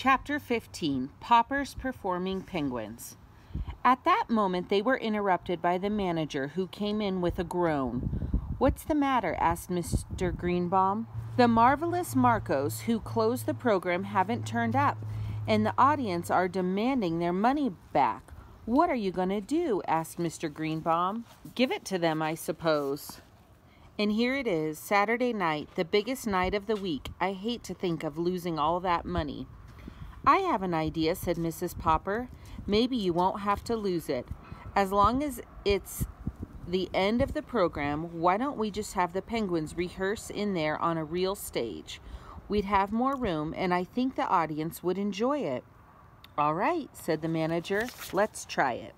Chapter 15. Poppers Performing Penguins. At that moment they were interrupted by the manager, who came in with a groan. "What's the matter?" asked Mr. Greenbaum. "The marvelous Marcos who closed the program haven't turned up, and the audience are demanding their money back. What are you going to do?" asked Mr. Greenbaum. "Give it to them, I suppose. And here it is, Saturday night, the biggest night of the week. I hate to think of losing all that money." "I have an idea," said Mrs. Popper. "Maybe you won't have to lose it. As long as it's the end of the program, why don't we just have the penguins rehearse in there on a real stage? We'd have more room, and I think the audience would enjoy it." "All right," said the manager. "Let's try it."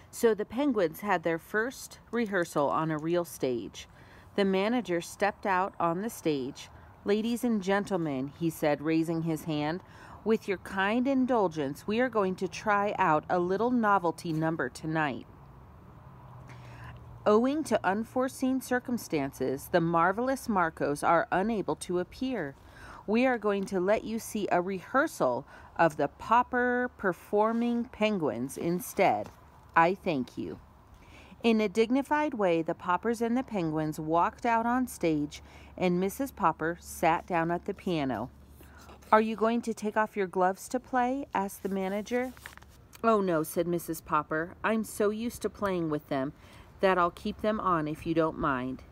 So the penguins had their first rehearsal on a real stage. The manager stepped out on the stage. "Ladies and gentlemen," he said, raising his hand, "with your kind indulgence, we are going to try out a little novelty number tonight. Owing to unforeseen circumstances, the marvelous Marcos are unable to appear. We are going to let you see a rehearsal of the Popper Performing Penguins instead. I thank you." In a dignified way, the Poppers and the Penguins walked out on stage, and Mrs. Popper sat down at the piano. "Are you going to take off your gloves to play?" asked the manager. "Oh, no," said Mrs. Popper. "I'm so used to playing with them that I'll keep them on if you don't mind."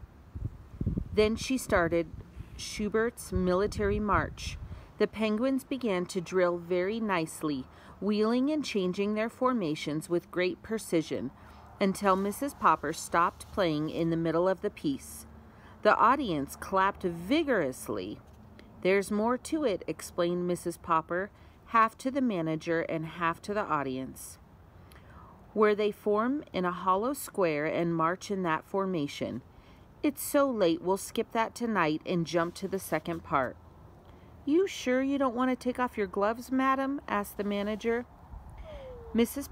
Then she started Schubert's Military March. The penguins began to drill very nicely, wheeling and changing their formations with great precision, until Mrs. Popper stopped playing in the middle of the piece. The audience clapped vigorously. "There's more to it," explained Mrs. Popper, half to the manager and half to the audience. "Where they form in a hollow square and march in that formation. It's so late, we'll skip that tonight and jump to the second part." "You sure you don't want to take off your gloves, madam?" asked the manager. Mrs.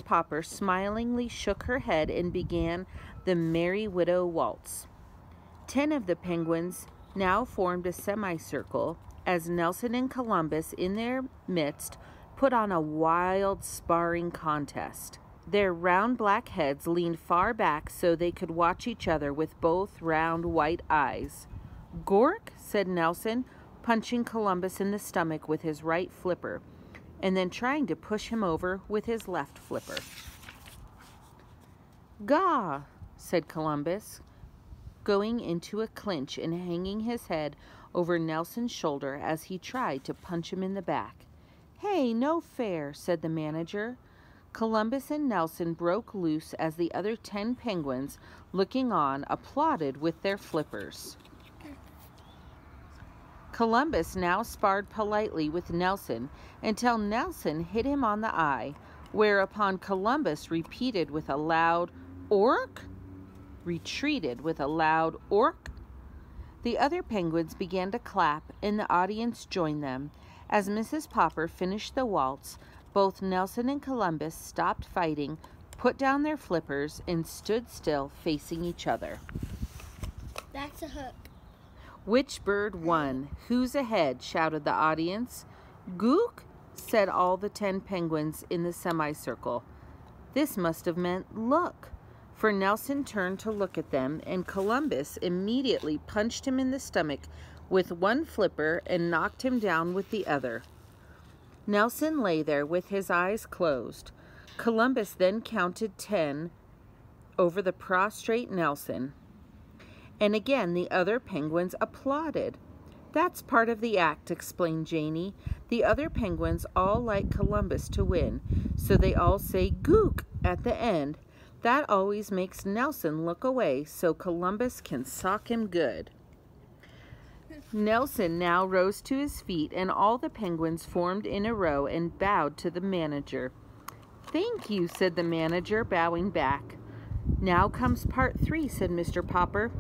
Popper smilingly shook her head and began the Merry Widow Waltz. 10 of the penguins now formed a semicircle, as Nelson and Columbus in their midst put on a wild sparring contest. Their round black heads leaned far back so they could watch each other with both round white eyes. "Gork," said Nelson, punching Columbus in the stomach with his right flipper, and then trying to push him over with his left flipper. "Gaw," said Columbus, going into a clinch and hanging his head over Nelson's shoulder as he tried to punch him in the back. "Hey, no fair," said the manager. Columbus and Nelson broke loose as the other 10 penguins, looking on, applauded with their flippers. Columbus now sparred politely with Nelson until Nelson hit him on the eye, whereupon Columbus retreated with a loud "Ork!" The other penguins began to clap, and the audience joined them. As Mrs. Popper finished the waltz, both Nelson and Columbus stopped fighting, put down their flippers, and stood still, facing each other. "That's a hook." "Which bird won? Who's ahead?" shouted the audience. "Gook," said all the 10 penguins in the semicircle. This must have meant "look," for Nelson turned to look at them, and Columbus immediately punched him in the stomach with one flipper and knocked him down with the other. Nelson lay there with his eyes closed. Columbus then counted 10 over the prostrate Nelson. And again the other penguins applauded. "That's part of the act," explained Janie. "The other penguins all like Columbus to win, so they all say 'Gook' at the end. That always makes Nelson look away so Columbus can sock him good." Nelson now rose to his feet, and all the penguins formed in a row and bowed to the manager. "Thank you," said the manager, bowing back. "Now comes part 3, said Mr. Popper.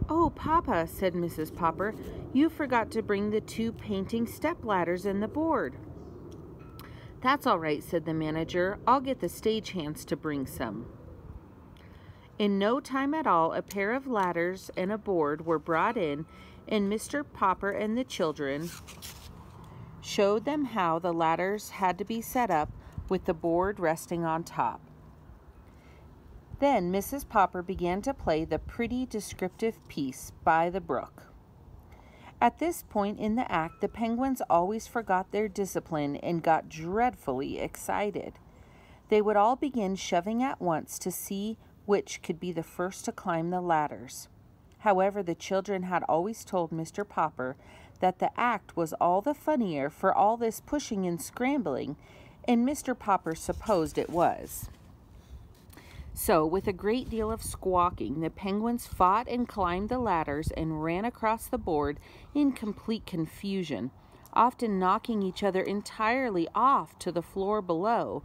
"Oh, Papa," said Mrs. Popper, "you forgot to bring the 2 painting step ladders and the board." "That's all right," said the manager. "I'll get the stagehands to bring some." In no time at all, a pair of ladders and a board were brought in, and Mr. Popper and the children showed them how the ladders had to be set up with the board resting on top. Then Mrs. Popper began to play the pretty descriptive piece, By the Brook. At this point in the act, the penguins always forgot their discipline and got dreadfully excited. They would all begin shoving at once to see which could be the first to climb the ladders. However, the children had always told Mr. Popper that the act was all the funnier for all this pushing and scrambling, and Mr. Popper supposed it was. So, with a great deal of squawking, the penguins fought and climbed the ladders and ran across the board in complete confusion, often knocking each other entirely off to the floor below,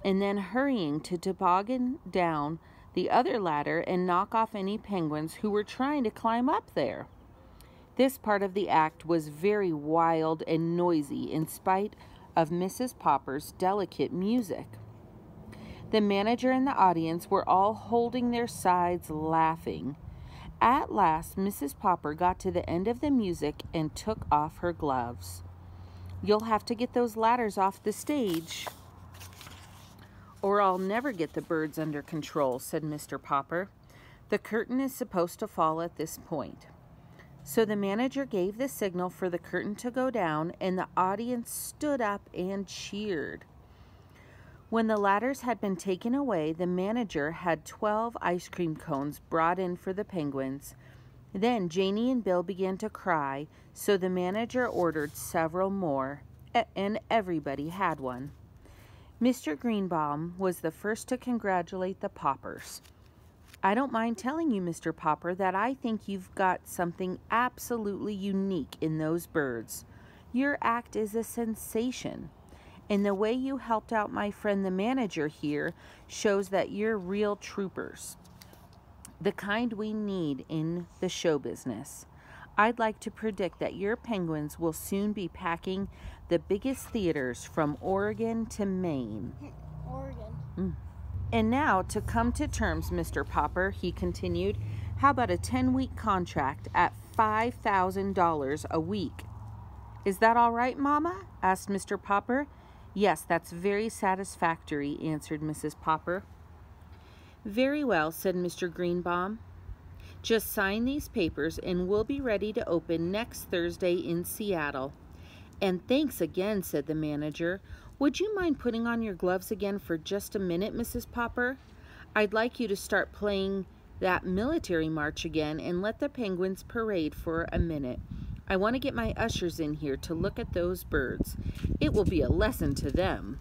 and then hurrying to toboggan down the other ladder and knock off any penguins who were trying to climb up there. This part of the act was very wild and noisy in spite of Mrs. Popper's delicate music. The manager and the audience were all holding their sides laughing. At last, Mrs. Popper got to the end of the music and took off her gloves. "You'll have to get those ladders off the stage, or I'll never get the birds under control," said Mr. Popper. "The curtain is supposed to fall at this point." So the manager gave the signal for the curtain to go down, and the audience stood up and cheered. When the ladders had been taken away, the manager had 12 ice cream cones brought in for the penguins. Then Janie and Bill began to cry, so the manager ordered several more, and everybody had one. Mr. Greenbaum was the first to congratulate the Poppers. "I don't mind telling you, Mr. Popper, that I think you've got something absolutely unique in those birds. Your act is a sensation. And the way you helped out my friend the manager here shows that you're real troopers. The kind we need in the show business. I'd like to predict that your penguins will soon be packing the biggest theaters from Oregon to Maine." Oregon. "And now, to come to terms, Mr. Popper," he continued, "how about a 10-week contract at $5,000 a week?" "Is that all right, Mama?" asked Mr. Popper. "Yes, that's very satisfactory," answered Mrs. Popper. "Very well," said Mr. Greenbaum. "Just sign these papers and we'll be ready to open next Thursday in Seattle." "And thanks again," said the manager. "Would you mind putting on your gloves again for just a minute, Mrs. Popper? I'd like you to start playing that military march again and let the penguins parade for a minute. I want to get my ushers in here to look at those birds. It will be a lesson to them."